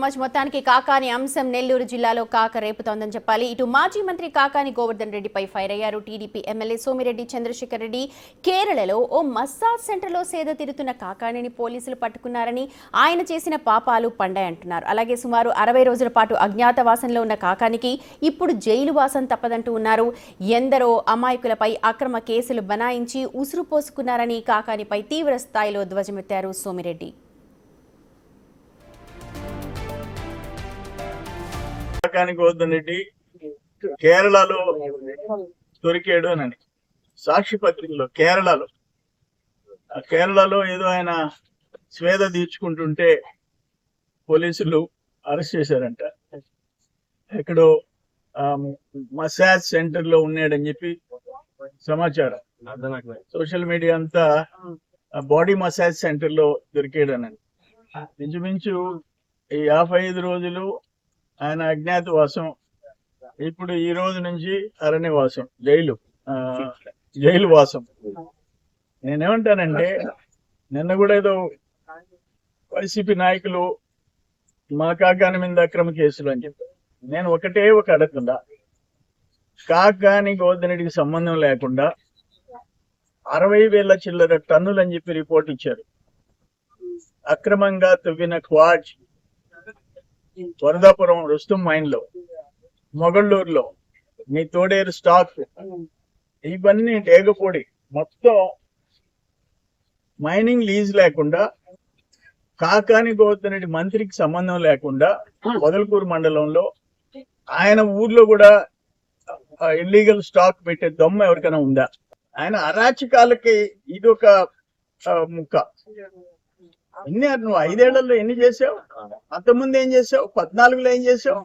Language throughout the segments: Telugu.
మొత్తానికి కాకాని అంశం నెల్లూరు జిల్లాలో కాక రేపుతోందని చెప్పాలి. ఇటు మాజీ మంత్రి కాకాని గోవర్ధన్ రెడ్డిపై ఫైర్ అయ్యారు టీడీపీ ఎమ్మెల్యే సోమిరెడ్డి చంద్రశేఖర్ రెడ్డి. కేరళలో ఓ మసాజ్ సెంటర్లో సేద తీరుతున్న కాకానిని పోలీసులు పట్టుకున్నారని, ఆయన చేసిన పాపాలు పండాయంటున్నారు. అలాగే సుమారు 60 రోజుల పాటు అజ్ఞాతవాసంలో ఉన్న కాకానికి ఇప్పుడు జైలు వాసం తప్పదంటూ ఉన్నారు. ఎందరో అమాయకులపై అక్రమ కేసులు బనాయించి ఉసురు పోసుకున్నారని కాకానిపై తీవ్ర స్థాయిలో ధ్వజమెత్తారు సోమిరెడ్డి. కాకాని గోవర్ధన్ రెడ్డి కేరళలో దొరికాడు అని సాక్షి పత్రికలో కేరళలో ఏదో ఆయన స్వేద తీర్చుకుంటుంటే పోలీసులు అరెస్ట్ చేశారంట. ఎక్కడో మసాజ్ సెంటర్ లో ఉన్నాడని చెప్పి సమాచారం. సోషల్ మీడియా అంతా బాడీ మసాజ్ సెంటర్ లో దొరికాడని. ఇంచుమించు ఈ 55 రోజులు ఆయన అజ్ఞాతవాసం, ఇప్పుడు ఈ రోజు నుంచి అరణ్యవాసం, జైలు వాసం. నేనేమంటానంటే, నిన్న కూడా ఏదో వైసీపీ నాయకులు మా కాకాని మీద అక్రమ కేసులు అని చెప్పారు. నేను ఒకటే అడుగుతుందా, కాకాని గోవర్ధన్ రెడ్డికి సంబంధం లేకుండా 60,000 చిల్లర టన్నులు అని చెప్పి రిపోర్ట్ ఇచ్చారు. అక్రమంగా తవ్విన క్వాడ్జ్ వరదాపురం రుస్తుం మైన్ లో, మొగళ్ళూరులో నీ తోడేరు స్టాక్, ఇవన్నీ టేగపూడి మొత్తం మైనింగ్ లీజ్ లేకుండా, కాకాని గోవర్ధన్ రెడ్డి మంత్రికి సంబంధం లేకుండా పొదలకూరు మండలంలో ఆయన ఊర్లో కూడా ఇల్లీగల్ స్టాక్ పెట్టే దమ్ము ఎవరికైనా ఉందా? ఆయన అరాచకాలకి ఇదొక ముక్క. నువ్వు 5 ఏళ్లలో ఎన్ని చేసావు? అంతకుముందు ఏం చేసావు? 14లో ఏం చేసావు?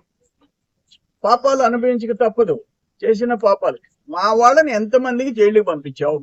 పాపాలు అనుభవించక తప్పదు, చేసిన పాపాలు. మా వాళ్ళని ఎంతమందికి జైలుకి పంపించావు?